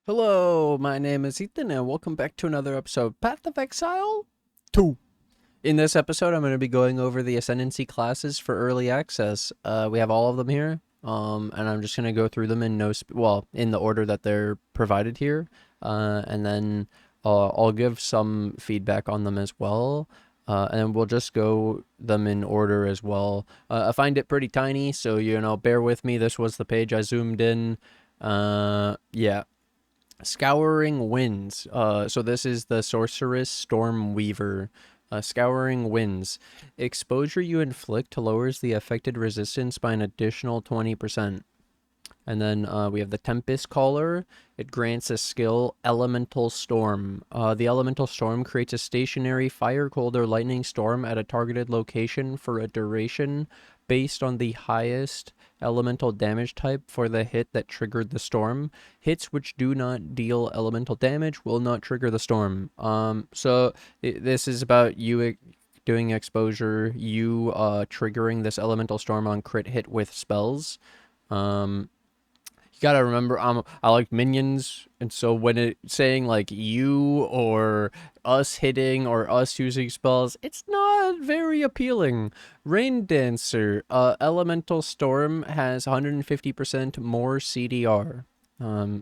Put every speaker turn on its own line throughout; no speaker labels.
Hello, my name is Ethan, and welcome back to another episode of Path of Exile 2. In this episode, I'm going to be going over the Ascendancy classes for early access. We have all of them here, and I'm just going to go through them in in the order that they're provided here, and then I'll give some feedback on them as well, and we'll just go them in order as well. I find it pretty tiny, so, bear with me. This was the page I zoomed in. Yeah. Scouring Winds. So this is the Sorceress Stormweaver. Scouring Winds. Exposure you inflict lowers the affected resistance by an additional 20%. And then we have the Tempest Caller. It grants a skill, Elemental Storm. The Elemental Storm creates a stationary fire, cold, or lightning storm at a targeted location for a duration based on the highest elemental damage type for the hit that triggered the storm. Hits which do not deal elemental damage will not trigger the storm. This is about you doing exposure, you triggering this elemental storm on crit hit with spells. You gotta remember, I like minions, and so when it's saying like you or us hitting or us using spells, it's not very appealing. Rain Dancer, Elemental Storm has 150% more CDR,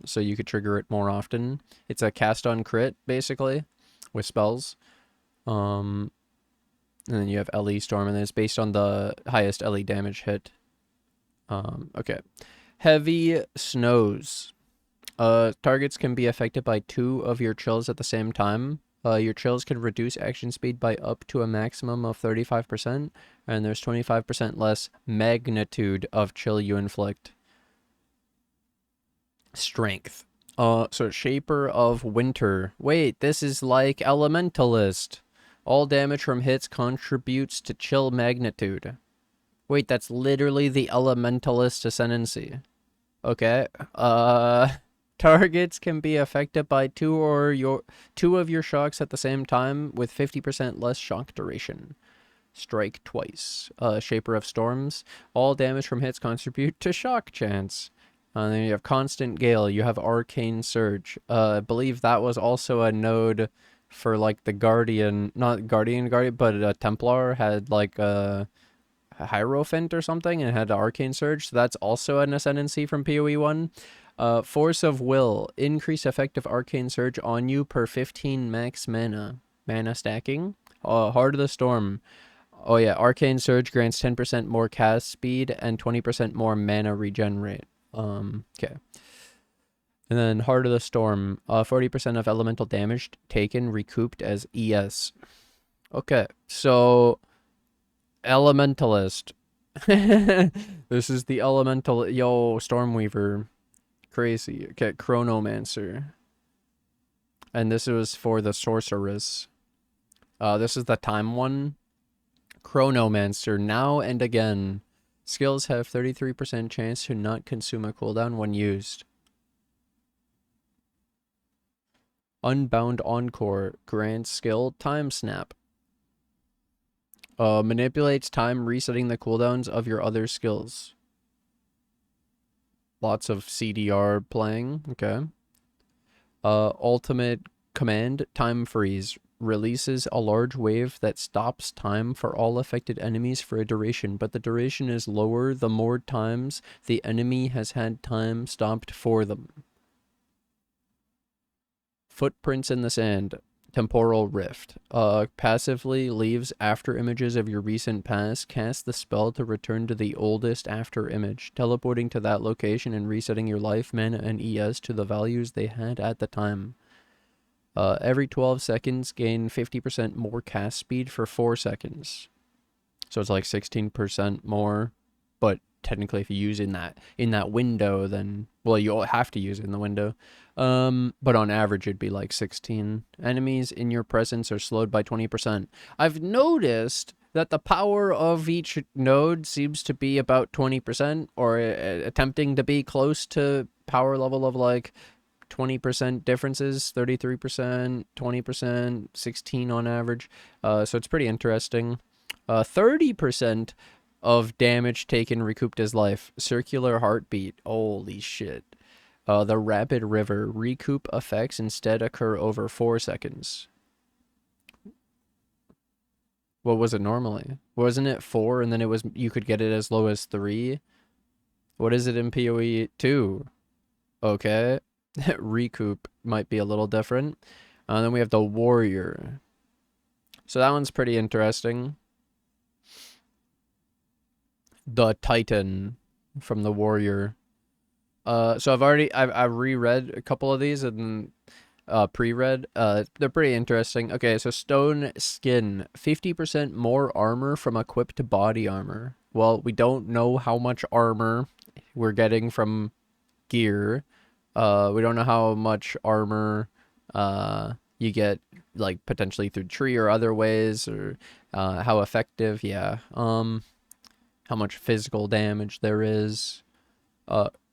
so you could trigger it more often. It's a cast on crit basically with spells, and then you have LE Storm, and then it's based on the highest LE damage hit. Okay. Heavy Snows. Targets can be affected by 2 of your chills at the same time. Your chills can reduce action speed by up to a maximum of 35%, and there's 25% less magnitude of chill you inflict. Strength. So Shaper of Winter. Wait, this is like Elementalist. All damage from hits contributes to chill magnitude. Wait, that's literally the Elementalist Ascendancy. Okay. Targets can be affected by 2 of your shocks at the same time with 50% less shock duration. Strike twice. Shaper of Storms. All damage from hits contribute to shock chance. Then you have Constant Gale. You have Arcane Surge. I believe that was also a node for like the Guardian, not Guardian, but Templar had like a Hierophant or something and had Arcane Surge, so that's also an Ascendancy from PoE 1. Force of Will. Increase effective Arcane Surge on you per 15 max mana. Mana stacking. Heart of the Storm. Oh yeah, Arcane Surge grants 10% more cast speed and 20% more mana regen rate. Okay. And then Heart of the Storm. 40% of elemental damage taken recouped as ES. Okay, so Elementalist. This is the Elemental. Yo, Stormweaver. Crazy. Okay, Chronomancer. And this was for the Sorceress. This is the time one. Chronomancer. Now and again. Skills have 33% chance to not consume a cooldown when used. Unbound Encore. Grants skill Time Snap. Manipulates time resetting the cooldowns of your other skills. Lots of CDR playing. Okay. Ultimate Command. Time Freeze. Releases a large wave that stops time for all affected enemies for a duration, but the duration is lower the more times the enemy has had time stopped for them. Footprints in the Sand. Temporal Rift. Passively leaves after images of your recent past. Cast the spell to return to the oldest after image, teleporting to that location and resetting your life, mana, and ES to the values they had at the time. Every 12 seconds, gain 50% more cast speed for 4 seconds. So it's like 16% more, but technically if you use in that window, then, well, you have to use it in the window. But on average it'd be like 16. Enemies in your presence are slowed by 20%. I've noticed that the power of each node seems to be about 20%, or attempting to be close to power level of like 20% differences, 33%, 20%, 16 on average. So it's pretty interesting. 30% of damage taken recouped as life. Circular Heartbeat. Holy shit. The Rapid River. Recoup effects instead occur over 4 seconds. What was it normally? Wasn't it 4 and then it was you could get it as low as 3? What is it in PoE 2? Okay. Recoup might be a little different. Then we have the Warrior. So that one's pretty interesting. The Titan from the Warrior. So I've reread a couple of these and pre-read. They're pretty interesting. Okay, so Stone Skin, 50% more armor from equipped body armor. Well, we don't know how much armor we're getting from gear. We don't know how much armor you get, like, potentially through tree or other ways, or how effective. Yeah. How much physical damage there is.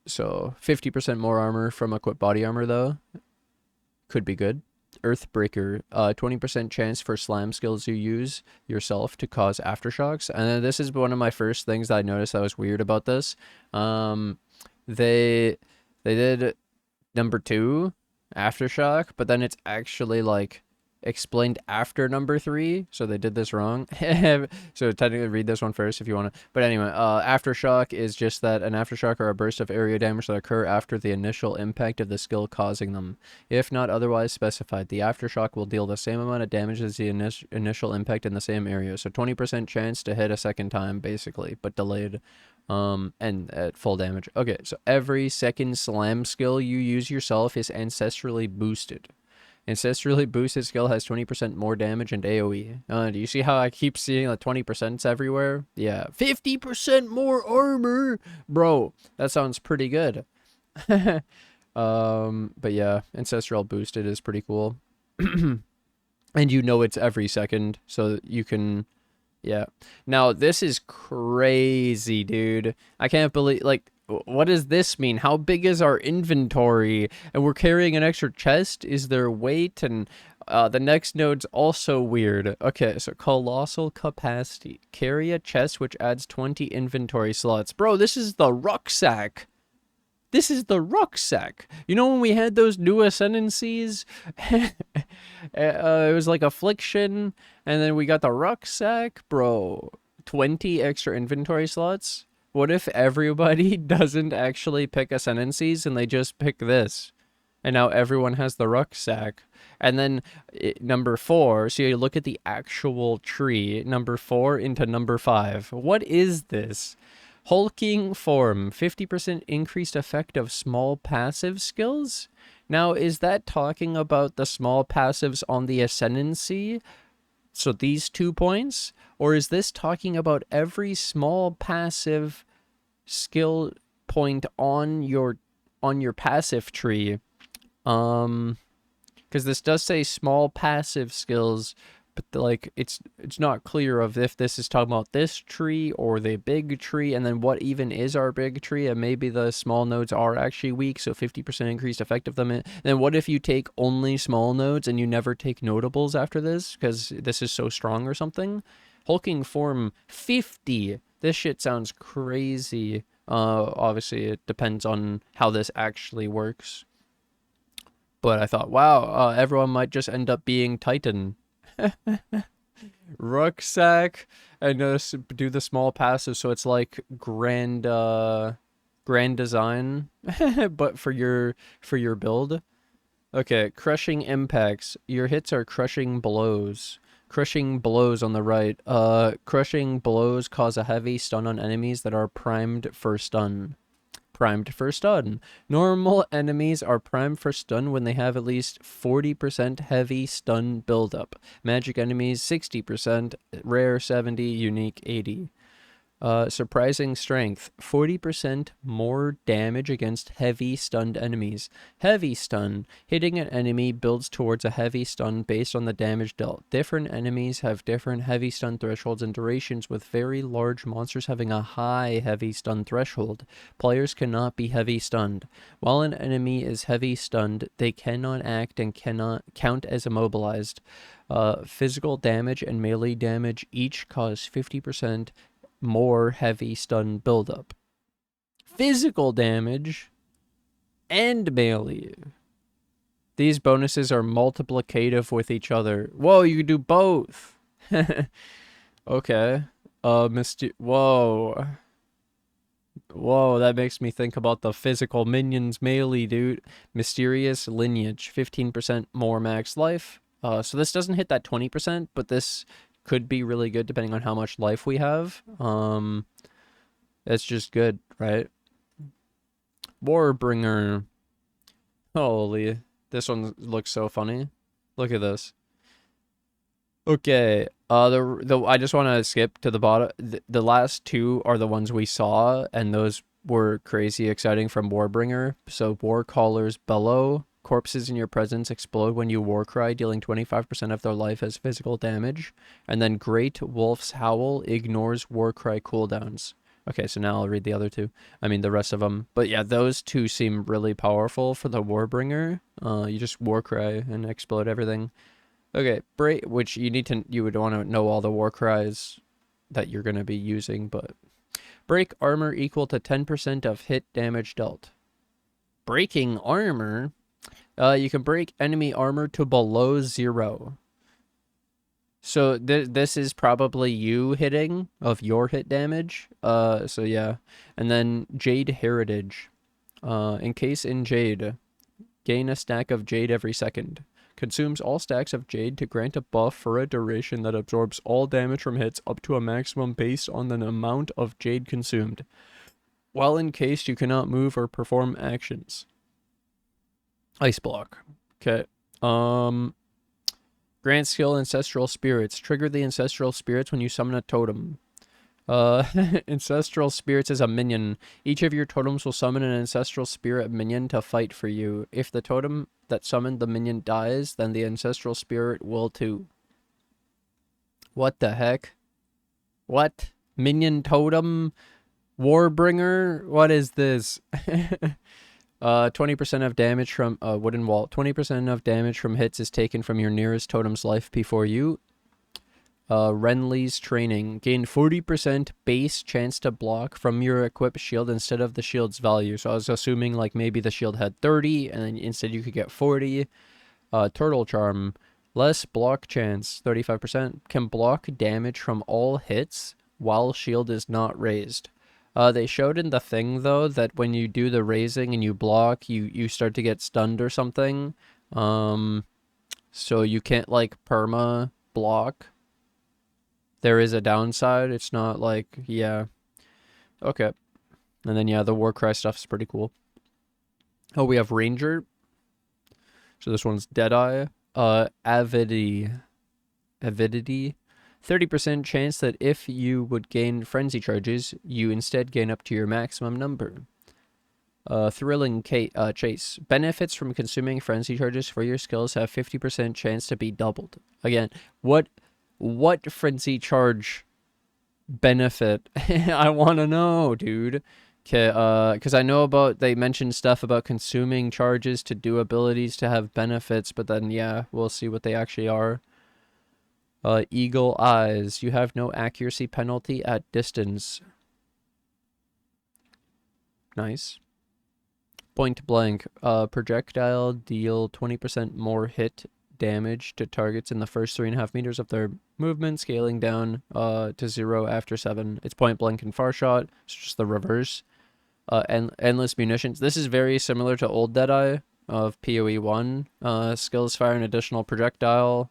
So 50% more armor from equipped body armor, though. Could be good. Earthbreaker, 20% chance for slam skills you use yourself to cause aftershocks. And this is one of my first things that I noticed that was weird about this. They did number 2, aftershock, but then it's actually like explained after number 3, so they did this wrong. So technically read this one first if you want to. But anyway, aftershock is just that an aftershock or a burst of area damage that occur after the initial impact of the skill causing them. If not otherwise specified, the aftershock will deal the same amount of damage as the initial impact in the same area. So 20% chance to hit a second time, basically, but delayed. And at full damage. Okay, so every second slam skill you use yourself is ancestrally boosted. Ancestrally boosted skill has 20% more damage and AoE. Do you see how I keep seeing like 20% everywhere? Yeah. 50% more armor! Bro, that sounds pretty good. But yeah, ancestral boosted is pretty cool. And you know it's every second, so you can... Yeah. Now, this is crazy, dude. I can't believe, like, what does this mean? How big is our inventory? And we're carrying an extra chest? Is there weight? And the next node's also weird. Okay, so colossal capacity. Carry a chest which adds 20 inventory slots. Bro, this is the rucksack. This is the rucksack. You know when we had those new Ascendancies? It was like Affliction, and then we got the rucksack. Bro, 20 extra inventory slots? What if everybody doesn't actually pick Ascendancies and they just pick this? And now everyone has the rucksack. And then number 4, so you look at the actual tree, number 4 into number 5. What is this? Hulking Form, 50% increased effect of small passive skills? Now, is that talking about the small passives on the Ascendancy? So these 2 points? Or is this talking about every small passive skill point on your passive tree? Because this does say small passive skills, but like it's not clear of if this is talking about this tree or the big tree, and then what even is our big tree, and maybe the small nodes are actually weak, so 50% increased effect of them. And then what if you take only small nodes and you never take notables after this because this is so strong or something? Hulking Form 50. This shit sounds crazy. Obviously it depends on how this actually works. But I thought, wow, everyone might just end up being Titan. Rucksack, and do the small passive, so it's like grand design, but for your build. Okay, crushing impacts. Your hits are crushing blows. Crushing blows on the right. Crushing blows cause a heavy stun on enemies that are primed for stun. Primed for stun. Normal enemies are primed for stun when they have at least 40% heavy stun buildup. Magic enemies 60%, rare 70, unique 80. Surprising strength, 40% more damage against heavy stunned enemies. Heavy stun, hitting an enemy builds towards a heavy stun based on the damage dealt. Different enemies have different heavy stun thresholds and durations, with very large monsters having a high heavy stun threshold. Players cannot be heavy stunned. While an enemy is heavy stunned, they cannot act and cannot count as immobilized. Physical damage and melee damage each cause 50% more heavy stun buildup. Physical damage and melee. These bonuses are multiplicative with each other. Whoa, you can do both. Okay. Whoa. Whoa, that makes me think about the physical minions melee, dude. Mysterious Lineage, 15% more max life. So this doesn't hit that 20%, but this could be really good depending on how much life we have. It's just good, right? Warbringer. Holy, this one looks so funny. Look at this. Okay, I just want to skip to the bottom. The last two are the ones we saw, and those were crazy exciting from Warbringer. So Warcaller's Bellow. Corpses in your presence explode when you Warcry, dealing 25% of their life as physical damage. And then Great Wolf's Howl ignores Warcry cooldowns. Okay, so now I'll read the other two. I mean, the rest of them. But yeah, those two seem really powerful for the Warbringer. You just Warcry and explode everything. Okay, break, which you would want to know all the Warcries that you're going to be using, but break armor equal to 10% of hit damage dealt. Breaking armor? You can break enemy armor to below 0. So this is probably you hitting of your hit damage. So yeah. And then Jade Heritage. Encase in Jade. Gain a stack of Jade every second. Consumes all stacks of Jade to grant a buff for a duration that absorbs all damage from hits up to a maximum based on the amount of Jade consumed. While encased, you cannot move or perform actions. Ice block. Okay. Grant skill Ancestral Spirits. Trigger the Ancestral Spirits when you summon a totem. Ancestral Spirits is a minion. Each of your totems will summon an Ancestral Spirit minion to fight for you. If the totem that summoned the minion dies, then the Ancestral Spirit will too. What the heck? What? Minion totem? Warbringer? What is this? 20% of damage from wooden wall. 20% of damage from hits is taken from your nearest totem's life before you. Renly's Training. Gain 40% base chance to block from your equipped shield instead of the shield's value. So I was assuming like maybe the shield had 30 and then instead you could get 40. Turtle Charm. Less block chance, 35%. Can block damage from all hits while shield is not raised. They showed in the thing though that when you do the raising and you block, you start to get stunned or something. So you can't like perma block. There is a downside. It's not like, yeah. Okay. And then, yeah, the Warcry stuff is pretty cool. Oh, we have Ranger. So this one's Deadeye. Avidity. 30% chance that if you would gain frenzy charges, you instead gain up to your maximum number. Thrilling Chase. Benefits from consuming frenzy charges for your skills have 50% chance to be doubled. Again, what frenzy charge benefit? I want to know, dude. Okay, because I know they mentioned stuff about consuming charges to do abilities to have benefits, but then, yeah, we'll see what they actually are. Eagle Eyes. You have no accuracy penalty at distance. Nice. Point Blank. Projectile deal 20% more hit damage to targets in the first 3.5 meters of their movement, scaling down to 0 after 7. It's point blank and far shot. It's just the reverse. And endless munitions. This is very similar to old Deadeye of PoE 1. Skills fire an additional projectile.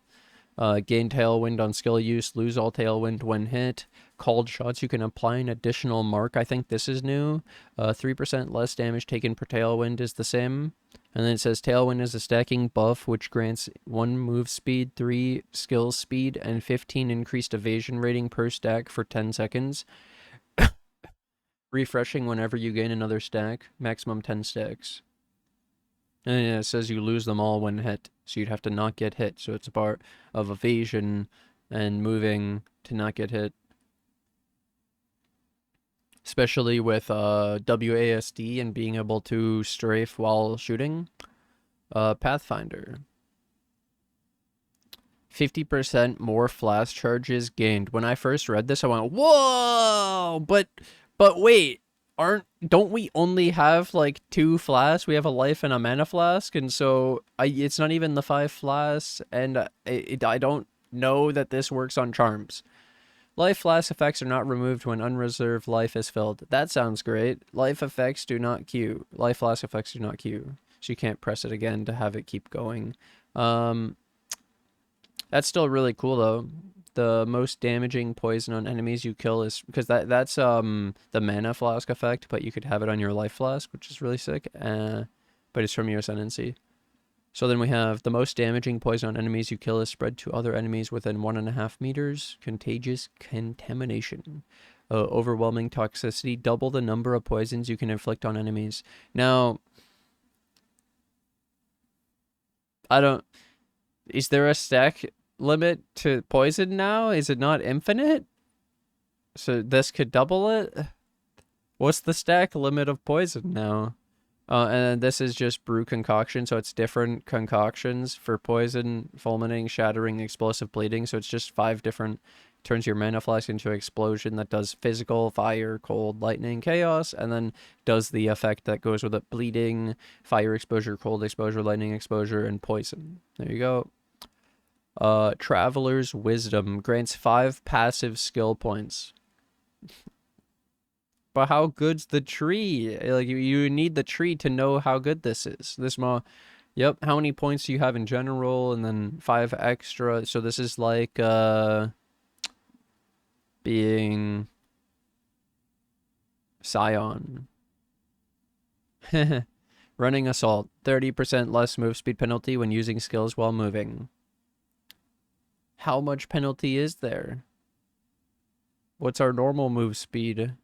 Gain tailwind on skill use. Lose all tailwind when hit. Called shots. You can apply an additional mark. I think this is new. 3% less damage taken per tailwind is the same. And then it says Tailwind is a stacking buff which grants 1 move speed, 3 skill speed, and 15 increased evasion rating per stack for 10 seconds. Refreshing whenever you gain another stack, maximum 10 stacks. And yeah, it says you lose them all when hit, so you'd have to not get hit. So it's a part of evasion and moving to not get hit. Especially with WASD and being able to strafe while shooting. Pathfinder. 50% more flask charges gained. When I first read this, I went, whoa! But wait, don't we only have like 2 flasks? We have a life and a mana flask, and so it's not even the 5 flasks, and I don't know that this works on charms. Life flask effects are not removed when unreserved life is filled. That sounds great. Life effects do not queue. Life flask effects do not queue, so you can't press it again to have it keep going. That's still really cool though. The most damaging poison on enemies you kill is because that's the mana flask effect, but you could have it on your life flask, which is really sick. But it's from your Ascendancy. So then we have the most damaging poison on enemies you kill is spread to other enemies within 1.5 meters. Contagious contamination. Overwhelming toxicity. Double the number of poisons you can inflict on enemies. Now, is there a stack limit to poison now? Is it not infinite? So this could double it? What's the stack limit of poison now? And this is just brew concoction, so it's different concoctions for poison, fulminating, shattering, explosive, bleeding. So it's just 5 different, turns your mana flask into an explosion that does physical, fire, cold, lightning, chaos, and then does the effect that goes with it, bleeding, fire exposure, cold exposure, lightning exposure, and poison. There you go. Traveler's Wisdom grants 5 passive skill points. But how good's the tree? Like, you need the tree to know how good this is. Yep, how many points do you have in general, and then 5 extra. So this is like, being Scion. Running Assault. 30% less move speed penalty when using skills while moving. How much penalty is there? What's our normal move speed?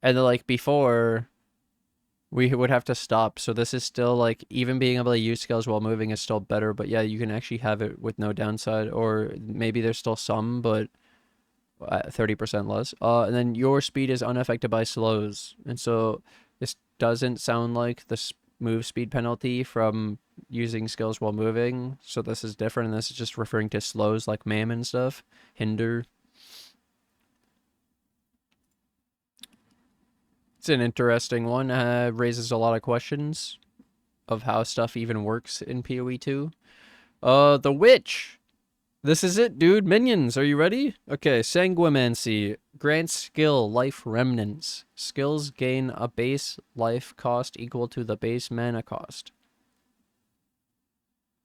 And then, like, before, we would have to stop. So this is still, like, even being able to use skills while moving is still better. But yeah, you can actually have it with no downside. Or maybe there's still some, but 30% less. And then your speed is unaffected by slows. And so this doesn't sound like the move speed penalty from using skills while moving. So this is different. And this is just referring to slows like Mam and stuff. Hinder. It's an interesting one. Raises a lot of questions of how stuff even works in PoE 2. The Witch. This is it, dude. Minions, are you ready? Okay, Sanguimancy. Grants skill, life remnants. Skills gain a base life cost equal to the base mana cost.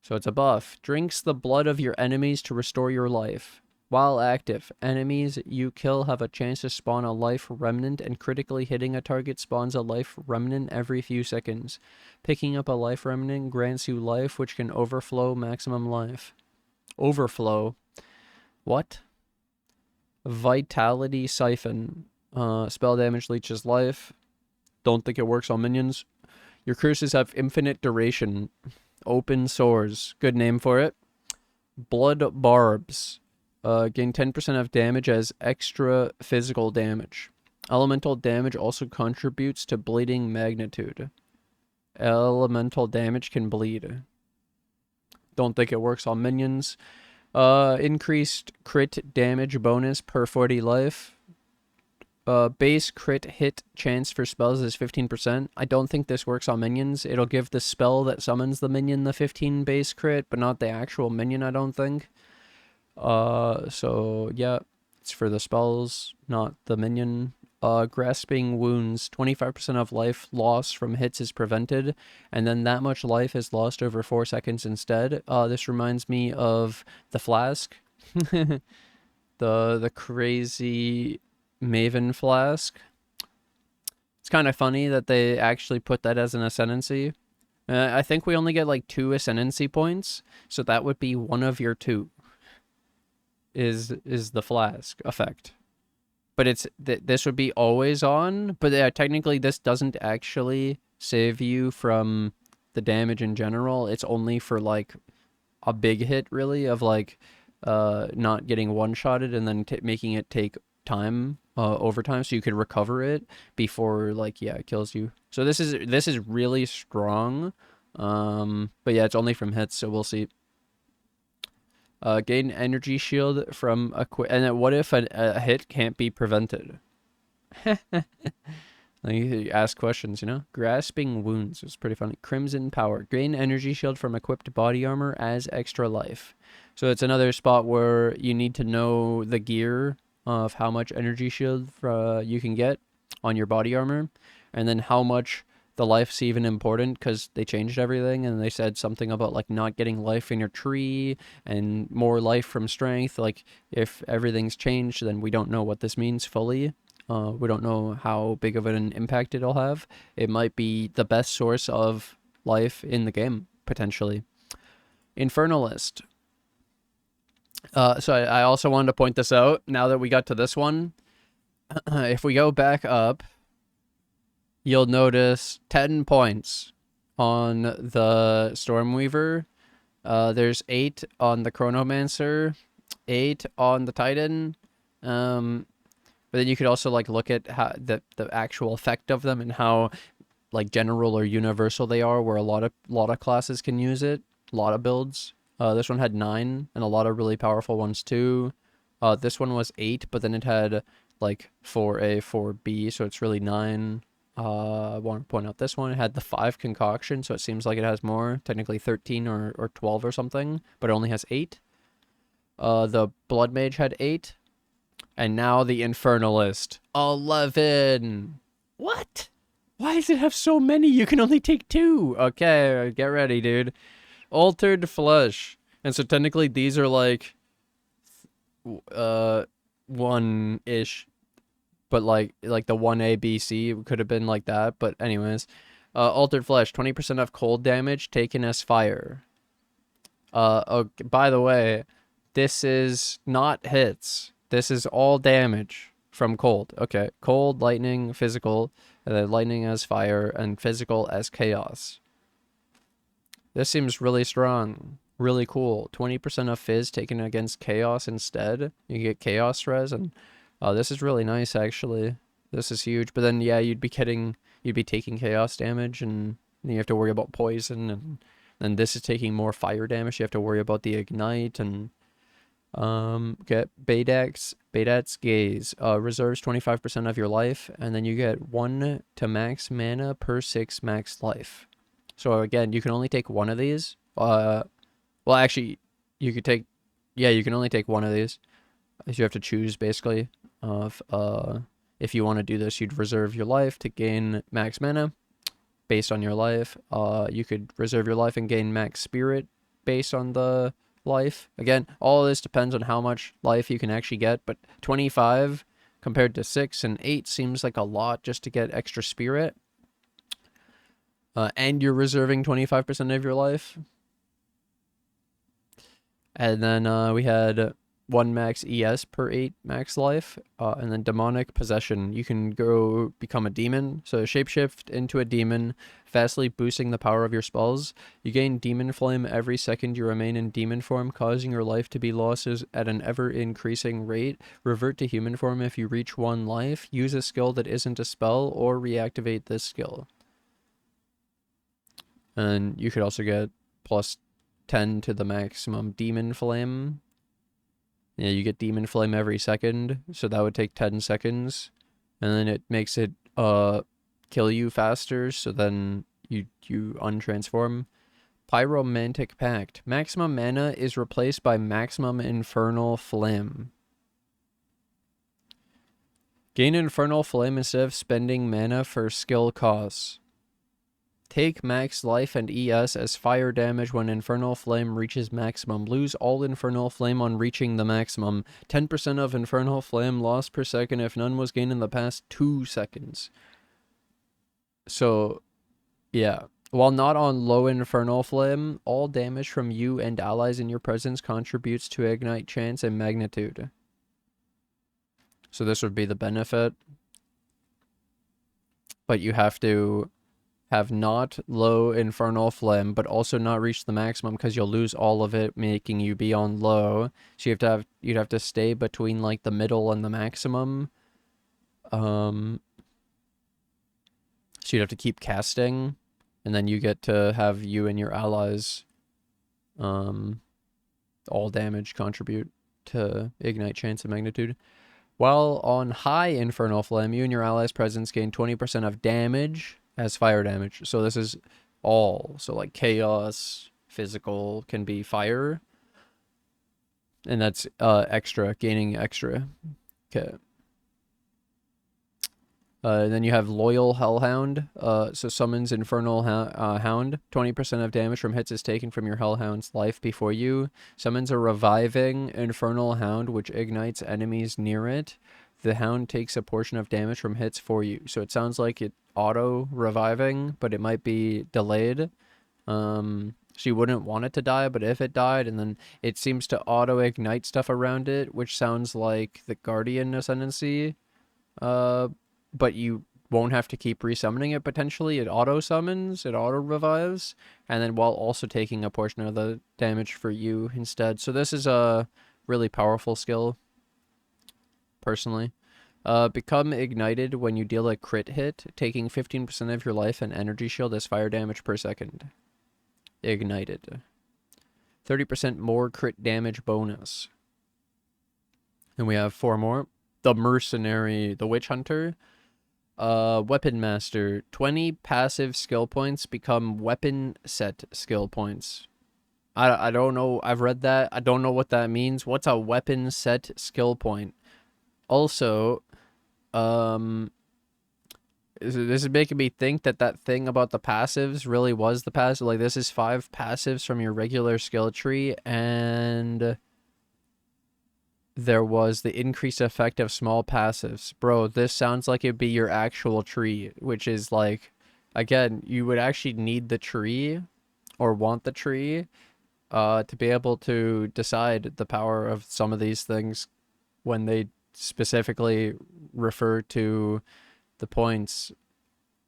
So it's a buff. Drinks the blood of your enemies to restore your life. While active, enemies you kill have a chance to spawn a life remnant, and critically hitting a target spawns a life remnant every few seconds. Picking up a life remnant grants you life, which can overflow maximum life. Overflow. What? Vitality Siphon. Spell damage leeches life. Don't think it works on minions. Your curses have infinite duration. Open Sores. Good name for it. Blood Barbs. Gain 10% of damage as extra physical damage. Elemental damage also contributes to bleeding magnitude. Elemental damage can bleed. Don't think it works on minions. Increased crit damage bonus per 40 life. Base crit hit chance for spells is 15%. I don't think this works on minions. It'll give the spell that summons the minion the 15 base crit, but not the actual minion, I don't think. So yeah, it's for the spells, not the minion. Grasping Wounds, 25% of life loss from hits is prevented, and then that much life is lost over 4 seconds instead. This reminds me of the flask. the crazy Maven flask. It's kind of funny that they actually put that as an Ascendancy. I think we only get like 2 Ascendancy points, so that would be one of your 2. Is the flask effect. But it's this would be always on, but technically this doesn't actually save you from the damage in general. It's only for like a big hit, really, of like not getting one-shotted and then making it take time, overtime, so you can recover it before, like, yeah, it kills you. So this is really strong. But yeah, it's only from hits, so we'll see. Gain energy shield from and then what if a hit can't be prevented? Like, you ask questions, you know? Grasping Wounds was pretty funny. Crimson Power. Gain energy shield from equipped body armor as extra life. So it's another spot where you need to know the gear of how much energy shield you can get on your body armor. And then how much the life's even important, because they changed everything. And they said something about, like, not getting life in your tree and more life from strength. Like, if everything's changed, then we don't know what this means fully. We don't know how big of an impact it'll have. It might be the best source of life in the game, potentially. Infernalist. So I also wanted to point this out, now that we got to this one. If we go back up, you'll notice 10 points on the Stormweaver. There's 8 on the Chronomancer, 8 on the Titan. But then you could also, like, look at how the actual effect of them and how, like, general or universal they are, where a lot of classes can use it, a lot of builds. This one had 9 and a lot of really powerful ones too. This one was 8, but then it had like 4A, 4B, so it's really 9. I want to point out this one. It had the 5 concoction, so it seems like it has more. Technically 13 or 12 or something, but it only has 8. The Blood Mage had 8. And now the Infernalist. 11. What? Why does it have so many? You can only take 2. Okay, get ready, dude. Altered Flesh. And so technically these are like 1-ish. But like the 1A, B, C could have been like that. But anyways. Altered Flesh. 20% of cold damage taken as fire. Oh, by the way, this is not hits. This is all damage from cold. Okay, cold, lightning, physical, and then lightning as fire, and physical as chaos. This seems really strong. Really cool. 20% of fizz taken against chaos instead. You get chaos res, and this is really nice, actually. This is huge. But then, yeah, you'd be taking chaos damage, and you have to worry about poison, and then this is taking more fire damage. You have to worry about the ignite, and get Baydak's Gaze, reserves 25% of your life, and then you get 1 to max mana per 6 max life. So again, you can only take 1 of these. Well, actually, you could take, yeah, you can only take 1 of these. You have to choose, basically, of, if you want to do this, you'd reserve your life to gain max mana based on your life. You could reserve your life and gain max spirit based on the life. Again, all of this depends on how much life you can actually get, but 25 compared to 6 and 8 seems like a lot just to get extra spirit. And you're reserving 25% of your life. And then we had 1 max ES per 8 max life, and then demonic possession. You can go become a demon, so shapeshift into a demon, vastly boosting the power of your spells. You gain demon flame every second you remain in demon form, causing your life to be lost at an ever increasing rate. Revert to human form if you reach 1 life. Use a skill that isn't a spell, or reactivate this skill. And you could also get plus 10 to the maximum demon flame. Yeah, you get demon flame every second, so that would take 10 seconds. And then it makes it kill you faster, so then you untransform. Pyromantic Pact. Maximum mana is replaced by maximum infernal flame. Gain infernal flame instead of spending mana for skill costs. Take max life and ES as fire damage when Infernal Flame reaches maximum. Lose all Infernal Flame on reaching the maximum. 10% of Infernal Flame lost per second if none was gained in the past 2 seconds. So, yeah. While not on low Infernal Flame, all damage from you and allies in your presence contributes to ignite chance and magnitude. So this would be the benefit. But you have to have not low Infernal Flame, but also not reach the maximum, because you'll lose all of it, making you be on low. So you'd have to stay between like the middle and the maximum. So you'd have to keep casting, and then you get to have you and your allies all damage contribute to ignite chance and magnitude. While on high Infernal Flame, you and your allies' presence gain 20% of damage as fire damage. So this is all. So like chaos, physical can be fire. And that's extra, gaining extra. Okay. Then you have Loyal Hellhound. So summons Infernal Hound. 20% of damage from hits is taken from your Hellhound's life before you. Summons a reviving Infernal Hound, which ignites enemies near it. The Hound takes a portion of damage from hits for you. So it sounds like it auto-reviving, but it might be delayed. She wouldn't want it to die, but if it died, and then it seems to auto-ignite stuff around it, which sounds like the Guardian Ascendancy. But you won't have to keep resummoning it potentially. It auto-summons, it auto-revives, and then while also taking a portion of the damage for you instead. So this is a really powerful skill, personally. Become ignited when you deal a crit hit, taking 15% of your life and energy shield as fire damage per second. Ignited. 30% more crit damage bonus. And we have 4 more. The Mercenary, the Witchhunter. Weapon Master. 20 passive skill points become weapon set skill points. I don't know. I've read that. I don't know what that means. What's a weapon set skill point? Also, this is making me think that thing about the passives really was the passive. Like, this is 5 passives from your regular skill tree, and there was the increased effect of small passives. Bro, this sounds like it'd be your actual tree, which is like, again, you would actually need the tree or want the tree to be able to decide the power of some of these things when they specifically refer to the points.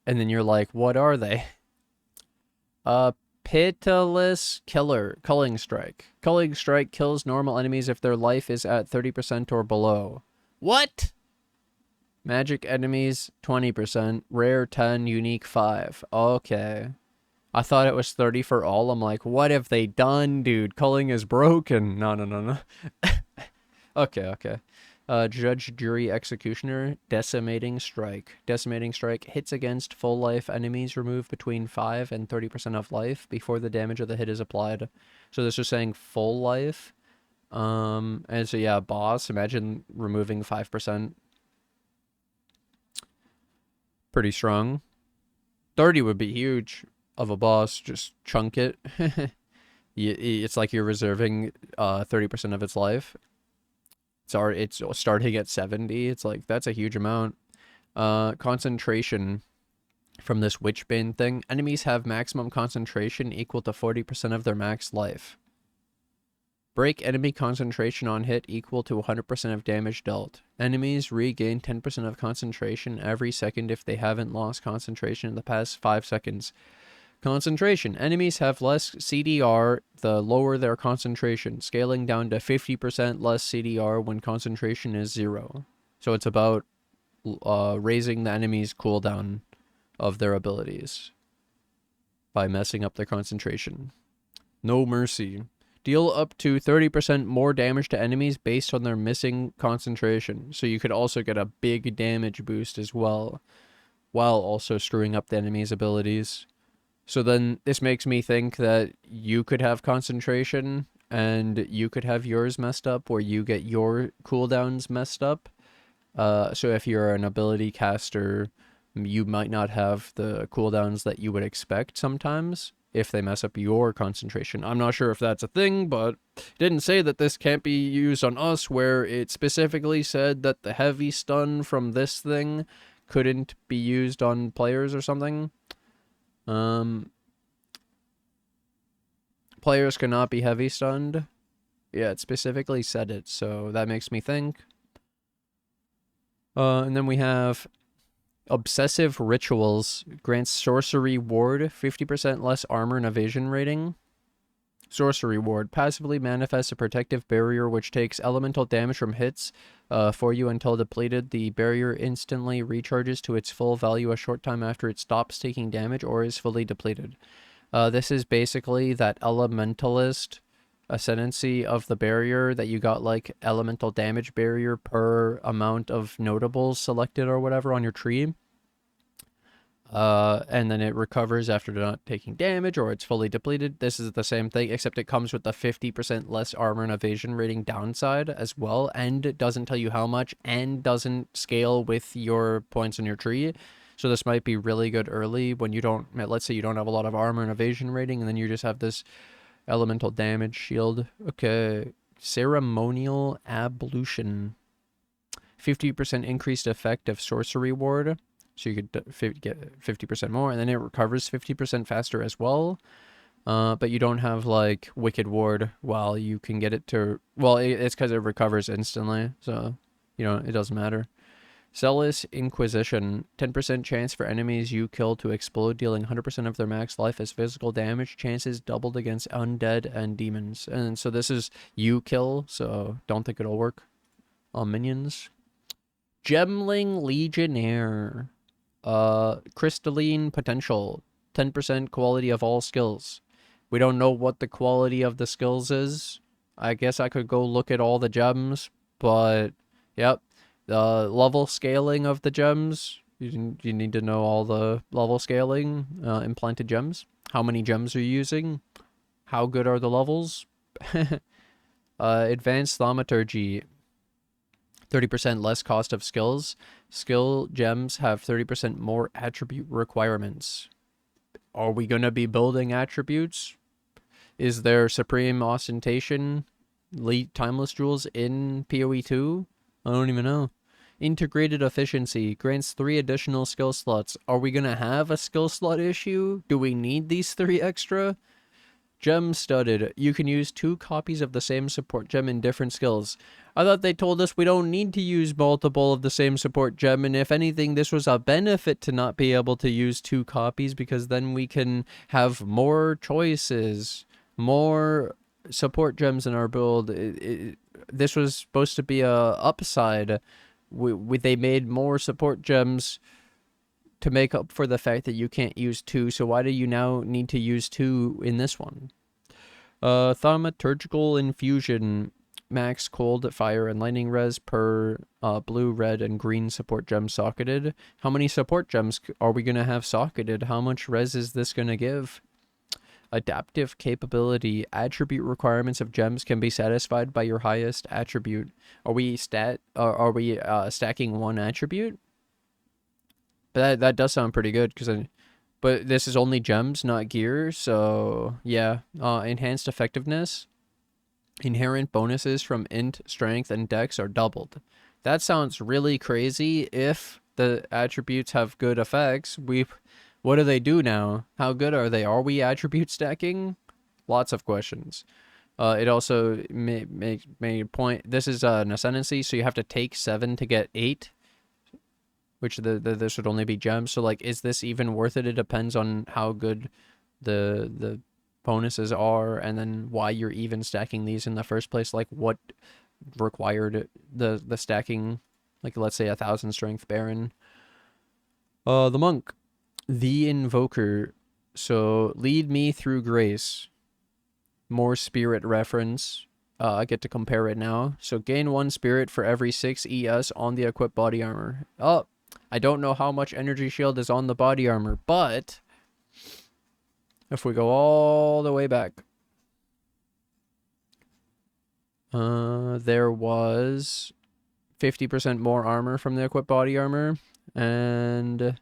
And then you're like, what are they? Pitiless Killer, Culling Strike. Culling Strike kills normal enemies if their life is at 30% or below. What? Magic enemies, 20%. Rare, 10. Unique, 5. Okay. I thought it was 30 for all. I'm like, what have they done, dude? Culling is broken. No. Okay. Judge, Jury, Executioner, Decimating Strike. Decimating Strike hits against full life enemies, remove between 5 and 30% of life before the damage of the hit is applied. So this is saying full life. And so yeah, boss, imagine removing 5%. Pretty strong. 30 would be huge of a boss, just chunk it. It's like you're reserving 30% of its life. It's starting at 70. It's like, that's a huge amount. Concentration from this Witchbane thing. Enemies have maximum concentration equal to 40% of their max life. Break enemy concentration on hit equal to 100% of damage dealt. Enemies regain 10% of concentration every second if they haven't lost concentration in the past 5 seconds. Concentration. Enemies have less CDR the lower their concentration, scaling down to 50% less CDR when concentration is 0. So it's about raising the enemy's cooldown of their abilities by messing up their concentration. No Mercy. Deal up to 30% more damage to enemies based on their missing concentration. So you could also get a big damage boost as well, while also screwing up the enemy's abilities. So then this makes me think that you could have concentration and you could have yours messed up, where you get your cooldowns messed up. So if you're an ability caster, you might not have the cooldowns that you would expect sometimes if they mess up your concentration. I'm not sure if that's a thing, but it didn't say that this can't be used on us, where it specifically said that the heavy stun from this thing couldn't be used on players or something. Players cannot be heavy stunned. Yeah, it specifically said it, so that makes me think. And then we have Obsessive Rituals. Grants Sorcery Ward, 50% less armor and evasion rating. Sorcery Ward. Passively manifests a protective barrier which takes elemental damage from hits for you until depleted. The barrier instantly recharges to its full value a short time after it stops taking damage or is fully depleted. This is basically that Elementalist Ascendancy of the barrier that you got like elemental damage barrier per amount of notables selected or whatever on your tree. And then it recovers after not taking damage or it's fully depleted. This is the same thing, except it comes with the 50% less armor and evasion rating downside as well, and it doesn't tell you how much, and doesn't scale with your points on your tree. So this might be really good early when you don't, let's say you don't have a lot of armor and evasion rating, and then you just have this elemental damage shield. Okay, ceremonial ablution. 50% increased effect of sorcery ward. So you could get 50% more, and then it recovers 50% faster as well. But you don't have, like, Wicked Ward while you can get it to... Well, it's because it recovers instantly, so, you know, it doesn't matter. Zealous Inquisition. 10% chance for enemies you kill to explode, dealing 100% of their max life as physical damage. Chances doubled against undead and demons. And so this is you kill, so don't think it'll work on minions. Gemling Legionnaire. Crystalline potential, 10% quality of all skills. We don't know what the quality of the skills is. I guess I could go look at all the gems, but yep, the level scaling of the gems, you need to know all the level scaling, implanted gems. How many gems are you using? How good are the levels? Advanced thaumaturgy. 30% less cost of skills. Skill gems have 30% more attribute requirements. Are we going to be building attributes? Is there Supreme Ostentation, Timeless Jewels in PoE 2? I don't even know. Integrated Efficiency grants 3 additional skill slots. Are we going to have a skill slot issue? Do we need these 3 extra? Gem Studded. You can use 2 copies of the same support gem in different skills. I thought they told us we don't need to use multiple of the same support gem, and if anything, this was a benefit to not be able to use 2 copies, because then we can have more choices, more support gems in our build. This was supposed to be a upside. They made more support gems to make up for the fact that you can't use 2, so why do you now need to use 2 in this one? Thaumaturgical Infusion. Max cold, fire, and lightning res per blue, red, and green support gems socketed. How many support gems are we going to have socketed? How much res is this going to give? Adaptive capability. Attribute requirements of gems can be satisfied by your highest attribute. Are we stacking 1 attribute? But that does sound pretty good, but this is only gems, not gear, so yeah. Enhanced effectiveness. Inherent bonuses from int, strength, and dex are doubled. That sounds really crazy. If the attributes have good effects, what do they do now? How good are they? Are we attribute stacking? Lots of questions. It also made a point. This is an Ascendancy, so you have to take 7 to get 8. Which this would only be gems. So, like, is this even worth it? It depends on how good the bonuses are, and then why you're even stacking these in the first place. Like, what required the stacking? Like, let's say 1,000 strength Baron. The Monk. The Invoker. So, lead me through grace. More spirit reference. I get to compare it now. So, gain 1 spirit for every 6 ES on the equipped body armor. Oh, I don't know how much energy shield is on the body armor, but if we go all the way back, there was 50% more armor from the equipped body armor, and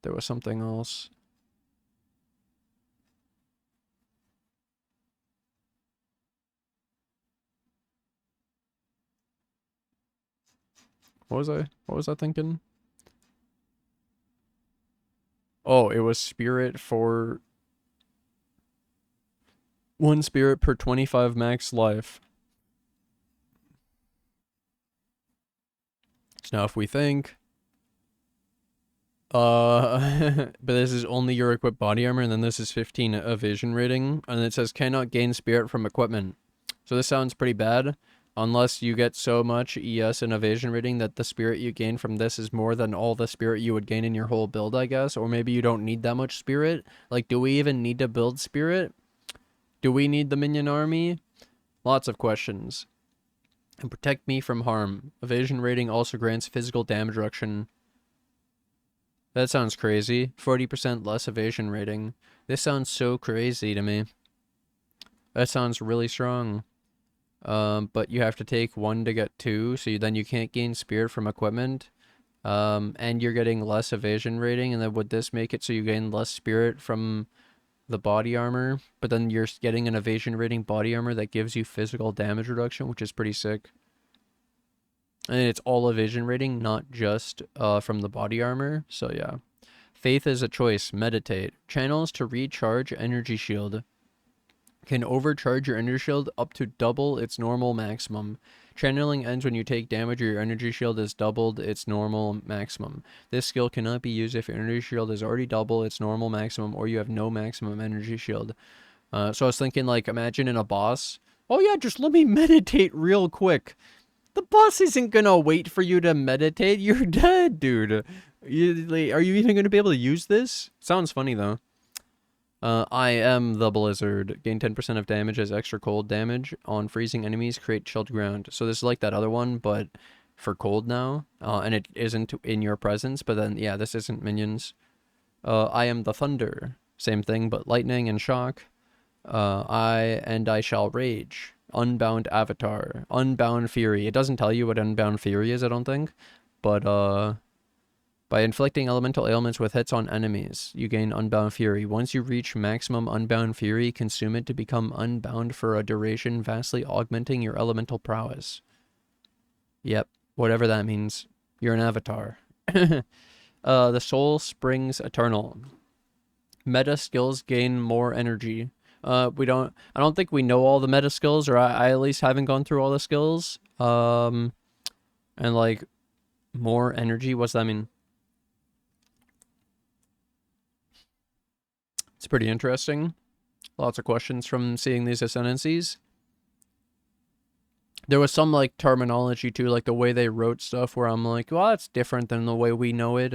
there was something else. What was I thinking? Oh, it was spirit for 1 spirit per 25 max life. So now if we think, but this is only your equipped body armor, and then this is 15 evasion rating, and it says cannot gain spirit from equipment. So this sounds pretty bad. Unless you get so much ES and evasion rating that the spirit you gain from this is more than all the spirit you would gain in your whole build, I guess. Or maybe you don't need that much spirit. Like, do we even need to build spirit? Do we need the minion army? Lots of questions. And protect me from harm. Evasion rating also grants physical damage reduction. That sounds crazy. 40% less evasion rating. This sounds so crazy to me. That sounds really strong. But you have to take 1 to get 2, so then you can't gain spirit from equipment. And you're getting less evasion rating, and then would this make it so you gain less spirit from the body armor, but then you're getting an evasion rating body armor that gives you physical damage reduction, which is pretty sick. And it's all evasion rating, not just from the body armor. So yeah. Faith is a choice. Meditate. Channels to recharge energy shield. Can overcharge your energy shield up to double its normal maximum. Channeling ends when you take damage or your energy shield is doubled its normal maximum. This skill cannot be used if your energy shield is already double its normal maximum or you have no maximum energy shield. So I was thinking, like, imagine in a boss, oh yeah, just let me meditate real quick. The boss isn't gonna wait for you to meditate. You're dead, dude. Are you even gonna be able to use this? Sounds funny though. I am the Blizzard. Gain 10% of damage as extra cold damage on freezing enemies. Create chilled ground. So this is like that other one, but for cold now. And it isn't in your presence. But then, yeah, this isn't minions. I am the Thunder. Same thing, but lightning and shock. I shall rage. Unbound Avatar. Unbound Fury. It doesn't tell you what Unbound Fury is, I don't think. But, by inflicting elemental ailments with hits on enemies, you gain Unbound Fury. Once you reach maximum Unbound Fury, consume it to become unbound for a duration, vastly augmenting your elemental prowess. Yep, whatever that means. You're an avatar. The Soul Springs Eternal. Meta skills gain more energy. I don't think we know all the meta skills, or I at least haven't gone through all the skills. And like, more energy, what's that mean? It's pretty interesting. Lots of questions from seeing these ascendancies. There was some like terminology too, like the way they wrote stuff where I'm like, well, that's different than the way we know it.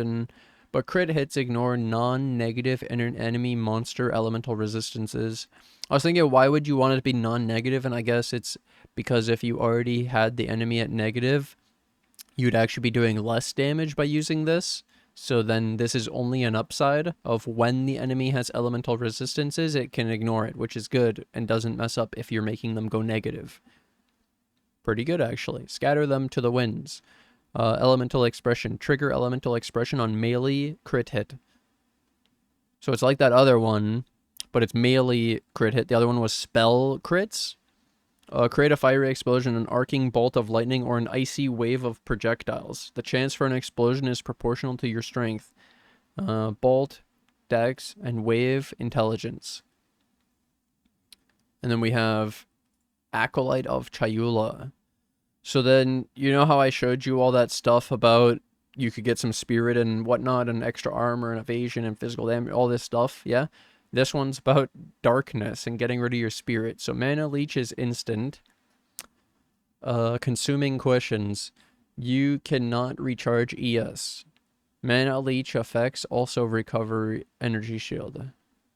But crit hits ignore non-negative enemy monster elemental resistances. I was thinking, why would you want it to be non-negative? And I guess it's because if you already had the enemy at negative, you'd actually be doing less damage by using this. So then this is only an upside of when the enemy has elemental resistances, it can ignore it, which is good and doesn't mess up if you're making them go negative. Pretty good, actually. Scatter them to the winds. Elemental expression. Trigger elemental expression on melee crit hit. So it's like that other one, but it's melee crit hit. The other one was spell crits. Create a fiery explosion, an arcing bolt of lightning, or an icy wave of projectiles. The chance for an explosion is proportional to your strength. Bolt, dex, and wave, intelligence. And then we have Acolyte of Chayula. So then, you know how I showed you all that stuff about you could get some spirit and whatnot, and extra armor and evasion and physical damage, all this stuff, yeah? This one's about darkness and getting rid of your spirit. So Mana Leech is instant. Consuming questions. You cannot recharge ES. Mana Leech effects also recover energy shield.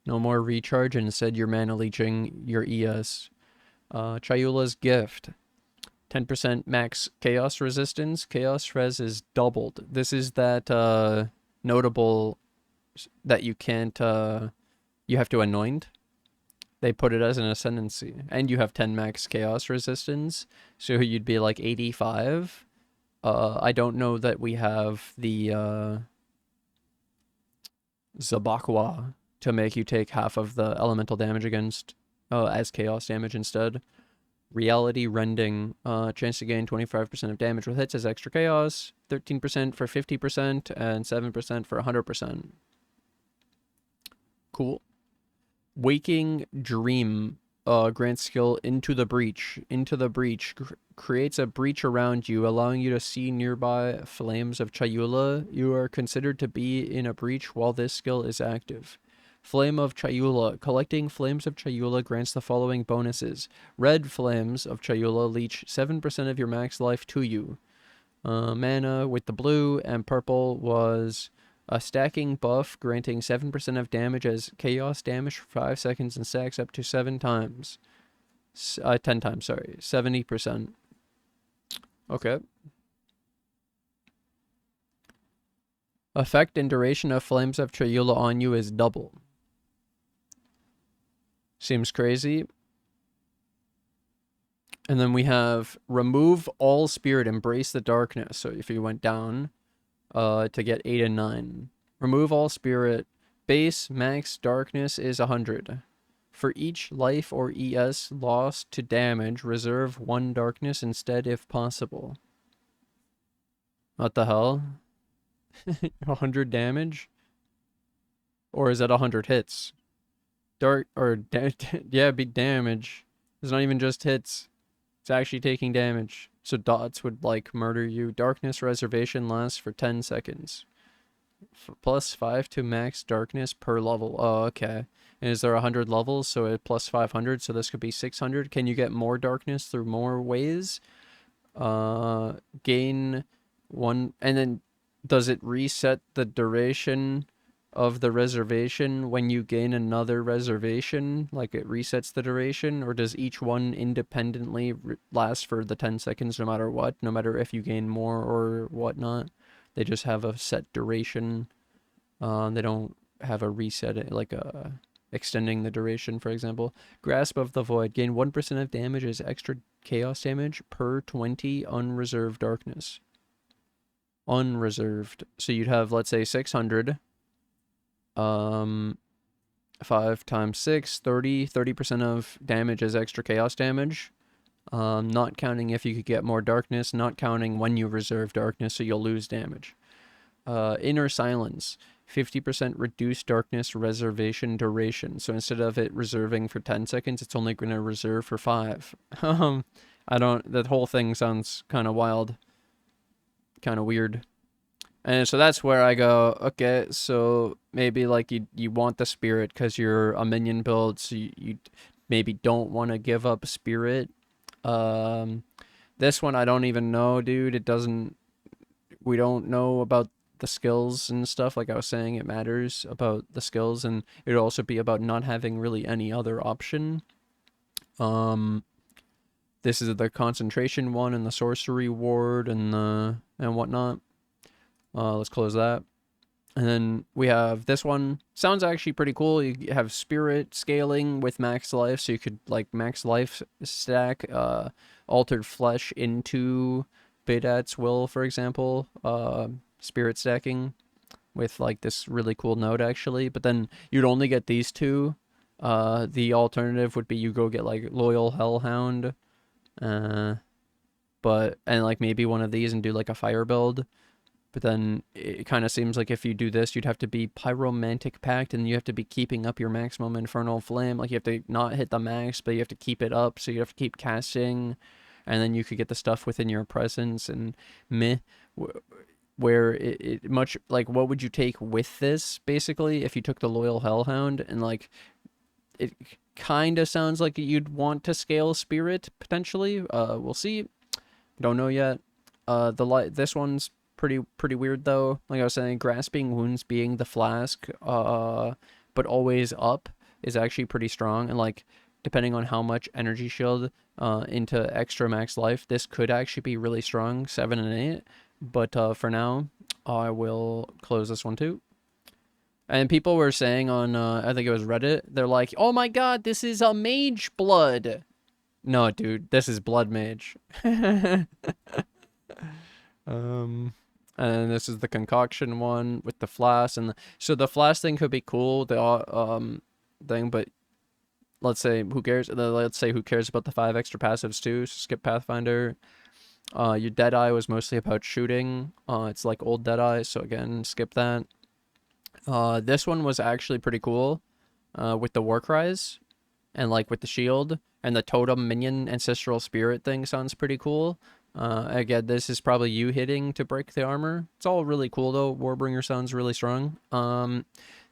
No more recharge, instead you're Mana Leeching your ES. Chayula's Gift. 10% max chaos resistance. Chaos res is doubled. This is that notable that you can't... you have to anoint. They put it as an ascendancy. And you have 10 max chaos resistance. So you'd be like 85. I don't know that we have the Zabakwa to make you take half of the elemental damage against as chaos damage instead. Reality Rending. Chance to gain 25% of damage with hits as extra chaos. 13% for 50% and 7% for 100%. Cool. Waking Dream grants skill Into the Breach. Into the Breach creates a breach around you, allowing you to see nearby flames of Chayula. You are considered to be in a breach while this skill is active. Flame of Chayula. Collecting Flames of Chayula grants the following bonuses. Red Flames of Chayula leech 7% of your max life to you. Mana with the blue, and purple was a stacking buff granting 7% of damage as chaos damage for 5 seconds and stacks up to 7 times. 10 times, sorry. 70%. Okay. Effect and duration of Flames of Chayula on you is double. Seems crazy. And then we have remove all spirit, embrace the darkness. So if you went down to get 8 and 9. Remove all spirit. Base max darkness is 100. For each life or ES lost to damage, reserve 1 darkness instead if possible. What the hell? 100 damage? Or is that 100 hits? Yeah, it'd be damage. It's not even just hits. It's actually taking damage. So dots would, like, murder you. Darkness reservation lasts for 10 seconds. Plus 5 to max darkness per level. Oh, okay. And is there 100 levels? So it plus 500. So this could be 600. Can you get more darkness through more ways? Gain 1. And then does it reset the duration of the reservation when you gain another reservation? Like it resets the duration? Or does each one independently last for the 10 seconds no matter what? No matter if you gain more or whatnot? They just have a set duration. They don't have a reset, like a extending the duration, for example. Grasp of the Void. Gain 1% of damage as extra chaos damage per 20 unreserved darkness. Unreserved. So you'd have, let's say, 600. 5 times 6, 30. 30% of damage as extra chaos damage. Not counting if you could get more darkness, not counting when you reserve darkness, so you'll lose damage. Inner Silence, 50% reduced darkness reservation duration. So instead of it reserving for 10 seconds, it's only going to reserve for 5. That whole thing sounds kind of wild, kind of weird. And so that's where I go, okay, so maybe like you want the spirit because you're a minion build, so you maybe don't want to give up spirit. This one I don't even know, dude. We don't know about the skills and stuff. Like I was saying, it matters about the skills, and it would also be about not having really any other option. This is the concentration one and the sorcery ward and whatnot. Let's close that. And then we have this one. Sounds actually pretty cool. You have spirit scaling with max life, so you could like max life stack altered flesh into Bedat's will, for example. Spirit stacking with like this really cool node actually. But then you'd only get these two. The alternative would be you go get like Loyal Hellhound, and like maybe one of these and do like a fire build. But then it kind of seems like if you do this, you'd have to be Pyromantic Pact, and you have to be keeping up your maximum Infernal Flame. Like, you have to not hit the max, but you have to keep it up, so you have to keep casting, and then you could get the stuff within your presence, and where it much, like, what would you take with this, basically, if you took the Loyal Hellhound, and, like, it kind of sounds like you'd want to scale Spirit, potentially. We'll see. Don't know yet. This one's pretty weird though. Like I was saying, Grasping Wounds being the flask, but always up is actually pretty strong. And like, depending on how much energy shield into extra max life, this could actually be really strong, 7 and 8. But for now, I will close this one too. And people were saying on, I think it was Reddit, they're like, oh my god, this is a mage blood. No, dude, this is blood mage. And this is the concoction one with the flask, and so the flask thing could be cool, the thing, but let's say who cares? Let's say who cares about the 5 extra passives too? So skip Pathfinder. Your Deadeye was mostly about shooting. It's like old Deadeye, so again, skip that. This one was actually pretty cool, with the war cries, and like with the shield, and the totem minion ancestral spirit thing sounds pretty cool. Again, this is probably you hitting to break the armor. It's all really cool though. Warbringer sounds really strong.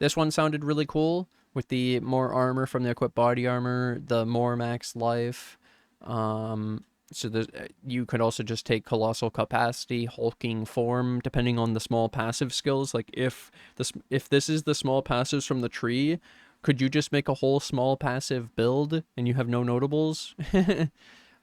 This one sounded really cool. with the more armor from the equipped body armor, the more max life. So there's, you could also just take Colossal Capacity, Hulking Form, depending on the small passive skills. Like if this is the small passives from the tree, could you just make a whole small passive build and you have no notables?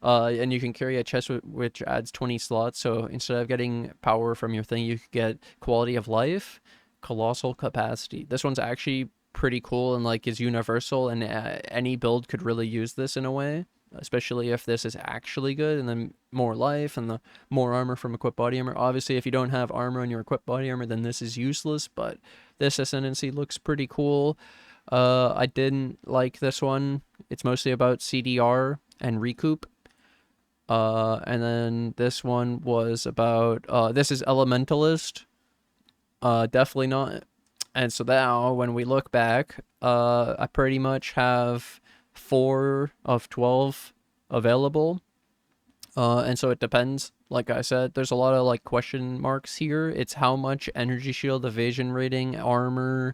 And you can carry a chest which adds 20 slots. So instead of getting power from your thing, you could get quality of life, Colossal Capacity. This one's actually pretty cool and like is universal, and any build could really use this in a way, especially if this is actually good. And then more life and the more armor from equipped body armor. Obviously, if you don't have armor on your equipped body armor, then this is useless, but this Ascendancy looks pretty cool. I didn't like this one. It's mostly about CDR and recoup. And then this one was about, this is Elementalist. Definitely not. And so now when we look back, I pretty much have 4 of 12 available. And so it depends. Like I said, there's a lot of like question marks here. It's how much energy shield, evasion rating, armor,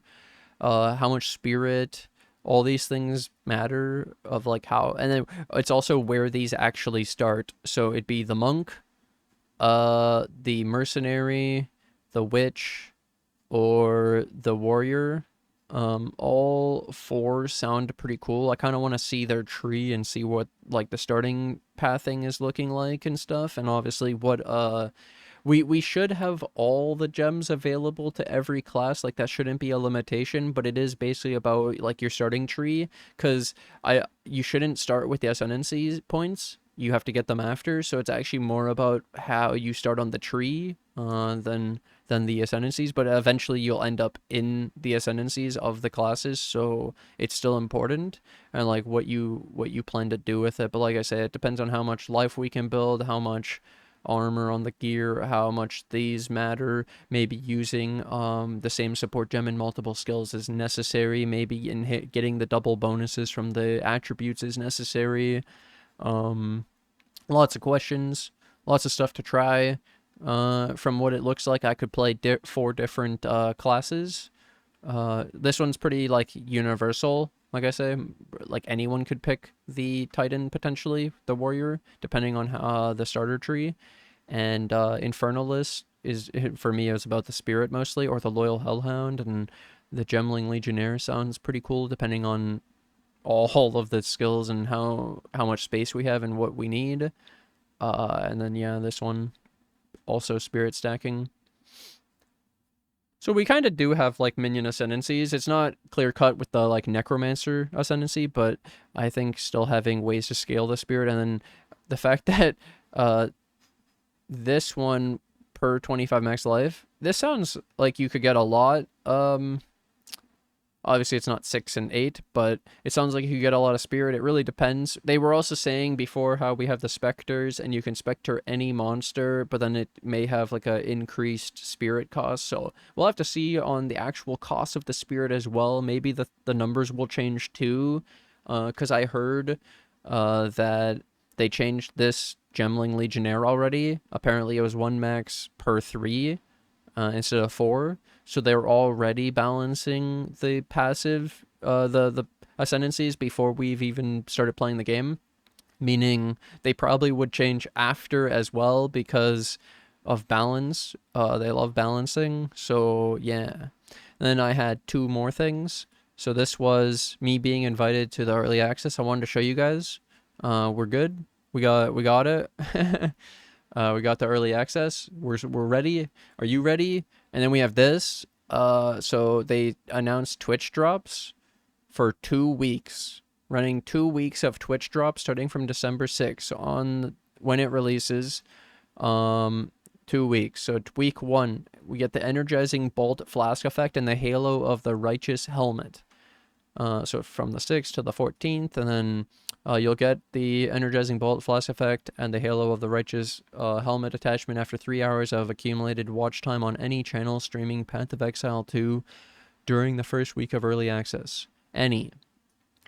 how much spirit, all these things matter of like how, and then it's also where these actually start. So it'd be the monk, the mercenary, the witch, or the warrior. All 4 sound pretty cool. I kind of want to see their tree and see what like the starting pathing is looking like and stuff, and obviously what we should have all the gems available to every class. Like that shouldn't be a limitation, but it is basically about like your starting tree, because you shouldn't start with the ascendancy points. You have to get them after. So it's actually more about how you start on the tree than the ascendancies, but eventually you'll end up in the ascendancies of the classes, so it's still important, and like what you plan to do with it. But like I said, it depends on how much life we can build, how much armor on the gear, how much these matter. Maybe using the same support gem in multiple skills is necessary. Maybe getting the double bonuses from the attributes is necessary. Lots of questions, lots of stuff to try. From what it looks like, I could play 4 different classes. This one's pretty like universal. Like I say, like anyone could pick the Titan, potentially the warrior, depending on how, the starter tree. And Infernalist is, for me, it was about the spirit mostly, or the loyal hellhound. And the Gemling Legionnaire sounds pretty cool, depending on all of the skills and how much space we have and what we need. And then yeah, this one also spirit stacking. So we kind of do have like minion ascendancies. It's not clear cut with the like necromancer ascendancy, but I think still having ways to scale the spirit, and then the fact that this one per 25 max life, this sounds like you could get a lot. Obviously it's not 6 and 8, but it sounds like you get a lot of spirit. It really depends. They were also saying before how we have the specters and you can specter any monster, but then it may have like a increased spirit cost. So we'll have to see on the actual cost of the spirit as well. Maybe the numbers will change too, because I heard that they changed this Gemling Legionnaire already. Apparently it was 1 max per 3 instead of 4. So they're already balancing the passive, the ascendancies before we've even started playing the game. Meaning they probably would change after as well because of balance. They love balancing. So yeah. And then I had 2 more things. So this was me being invited to the early access. I wanted to show you guys. We're good. We got it. We got the early access. We're ready. Are you ready? And then we have this. So they announced Twitch drops for 2 weeks, running 2 weeks of Twitch drops starting from December 6th on when it releases. 2 weeks. So week 1, we get the energizing bolt flask effect and the halo of the righteous helmet. So from the 6th to the 14th, and then you'll get the energizing bolt flask effect and the halo of the righteous helmet attachment after 3 hours of accumulated watch time on any channel streaming Path of Exile 2 during the first week of early access. Any.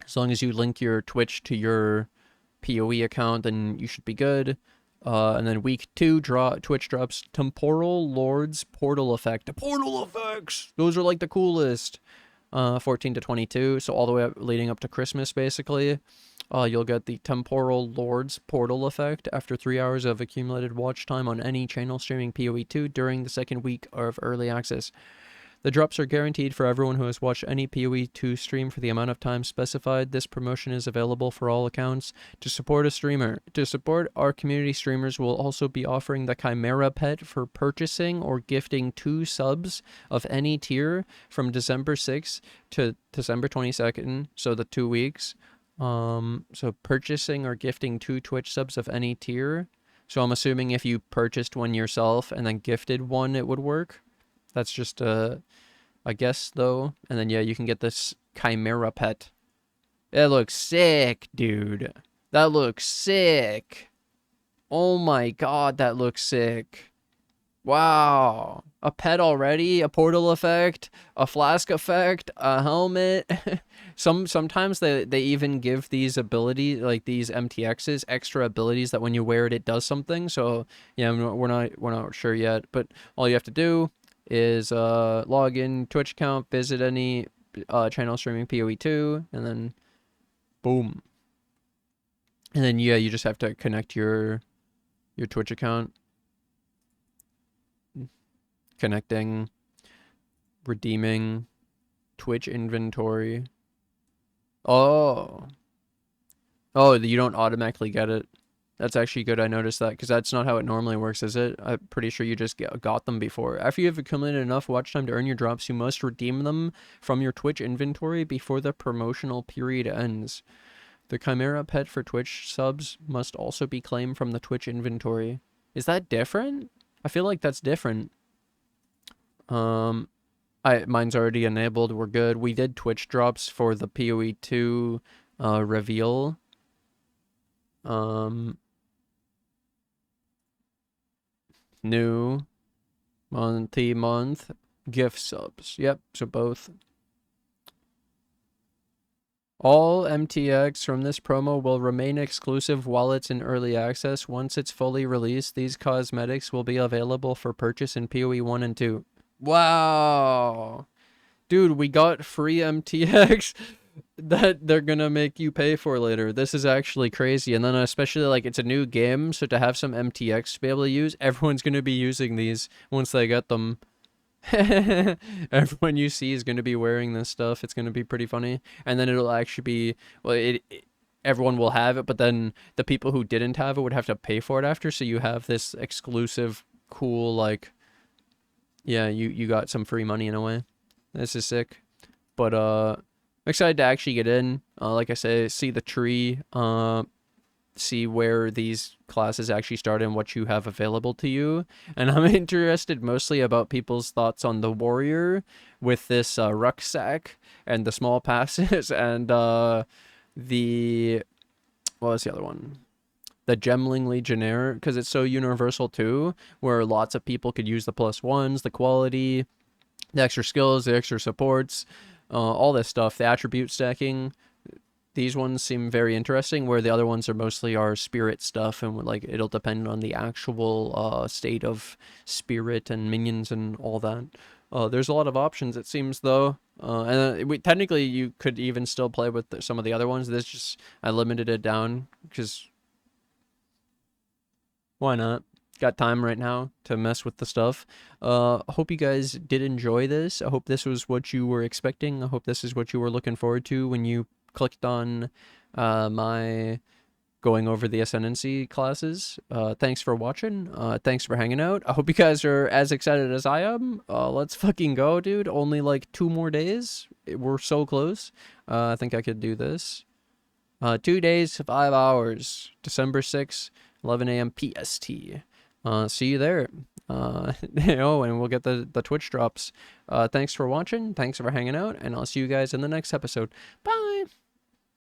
As long as you link your Twitch to your PoE account, then you should be good. And then week 2 Twitch drops Temporal Lord's Portal Effect. The portal effects! Those are like the coolest. 14 to 22, so all the way up leading up to Christmas, basically. You'll get the Temporal Lord's Portal effect after 3 hours of accumulated watch time on any channel streaming PoE2 during the second week of early access. The drops are guaranteed for everyone who has watched any PoE2 stream for the amount of time specified. This promotion is available for all accounts. To support a streamer. To support our community streamers, we'll also be offering the Chimera pet for purchasing or gifting 2 subs of any tier from December 6th to December 22nd, so the 2 weeks. So purchasing or gifting 2 Twitch subs of any tier. So I'm assuming if you purchased one yourself and then gifted one, it would work. That's just a guess, though. And then, yeah, you can get this Chimera pet. It looks sick, dude. That looks sick. Oh my god, that looks sick. Wow. A pet already? A portal effect? A flask effect? A helmet? Sometimes they even give these abilities, like these MTXs, extra abilities that when you wear it, it does something. So, yeah, we're not sure yet. But all you have to do is log in Twitch account, visit any channel streaming PoE2, and then boom. And then yeah, you just have to connect your Twitch account. Connecting, redeeming, Twitch inventory. Oh, you don't automatically get it. That's actually good. I noticed that because that's not how it normally works, is it? I'm pretty sure you just got them before. After you have accumulated enough watch time to earn your drops, you must redeem them from your Twitch inventory before the promotional period ends. The Chimera pet for Twitch subs must also be claimed from the Twitch inventory. Is that different? I feel like that's different. Mine's already enabled. We're good. We did Twitch drops for the PoE2 reveal. New month gift subs. Yep, so both. All MTX from this promo will remain exclusive while it's in early access. Once it's fully released, these cosmetics will be available for purchase in PoE 1 and 2. Wow. Dude, we got free MTX that they're gonna make you pay for later. This is actually crazy. And then especially like it's a new game, so to have some MTX to be able to use, everyone's gonna be using these once they get them. Everyone you see is gonna be wearing this stuff. It's gonna be pretty funny. And then it'll actually be, well, everyone will have it, but then the people who didn't have it would have to pay for it after, so you have this exclusive cool, like, yeah, you got some free money in a way. This is sick. But I'm excited to actually get in. Like I say, see the tree, see where these classes actually start and what you have available to you. And I'm interested mostly about people's thoughts on the warrior with this rucksack and the small passes and what was the other one? The Gemling Legionnaire, because it's so universal too, where lots of people could use the +1s, the quality, the extra skills, the extra supports, all this stuff, the attribute stacking. These ones seem very interesting, where the other ones are mostly our spirit stuff, and like it'll depend on the actual state of spirit and minions and all that. There's a lot of options, it seems, though. And technically, you could even still play with some of the other ones. This just, I limited it down because why not? Got time right now to mess with the stuff. Hope you guys did enjoy this. I hope this was what you were expecting. I hope this is what you were looking forward to when you clicked on my going over the Ascendancy classes. Thanks for watching. Thanks for hanging out. I hope you guys are as excited as I am. Let's fucking go, dude. Only like 2 more days. We're so close. I think I could do this. 2 days, 5 hours. December 6th, 11 a.m. PST. See you there. And we'll get the Twitch drops. Thanks for watching. Thanks for hanging out. And I'll see you guys in the next episode. Bye.